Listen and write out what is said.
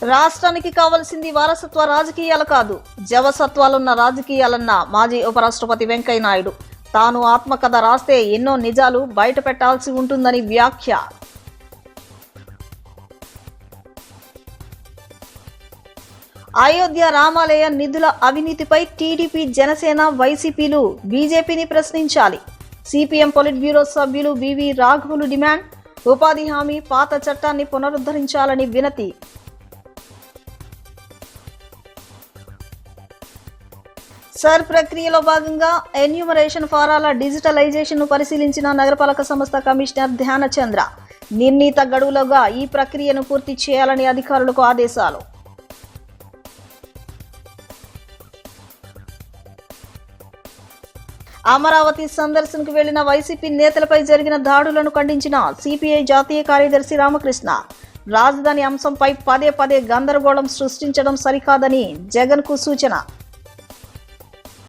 రాష్ట్రానికి కావాల్సింది వారసత్వ రాజకీయాలు కాదు, జవసత్వాలున్న రాజకీయాలన్న మాజీ ఉపరాష్ట్రపతి వెంకయ్య నాయుడు. తాను ఆత్మకథ రాస్తే ఎన్నో నిజాలు బయట పెట్టాల్సి ఉంటుందని వ్యాఖ్య. అయోధ్య రామాలయ నిధుల అవినీతిపై టీడీపీ, జనసేన, వైసీపీలు బీజేపీని ప్రశ్నించాలి. సిపిఎం పొలిట్ బ్యూరో సభ్యులు బివి రాఘవులు డిమాండ్. ఉపాధి హామీ పాత చట్టాన్ని పునరుద్ధరించాలని వినతి. సర్ ప్రక్రియలో భాగంగా ఎన్యూమరేషన్ ఫారాల డిజిటలైజేషన్ ను పరిశీలించిన నగరపాలక సంస్థ కమిషనర్ ధ్యానచంద్ర. నిర్ణీత గడువులోగా ఈ ప్రక్రియను పూర్తి చేయాలని అధికారులకు ఆదేశాలు. అమరావతి సందర్శనకు వెళ్లిన వైసీపీ నేతలపై జరిగిన దాడులను ఖండించిన సిపిఐ జాతీయ కార్యదర్శి రామకృష్ణ. రాజధాని అంశంపై పదే పదే గందరగోళం సృష్టించడం సరికాదని జగన్ కు సూచన.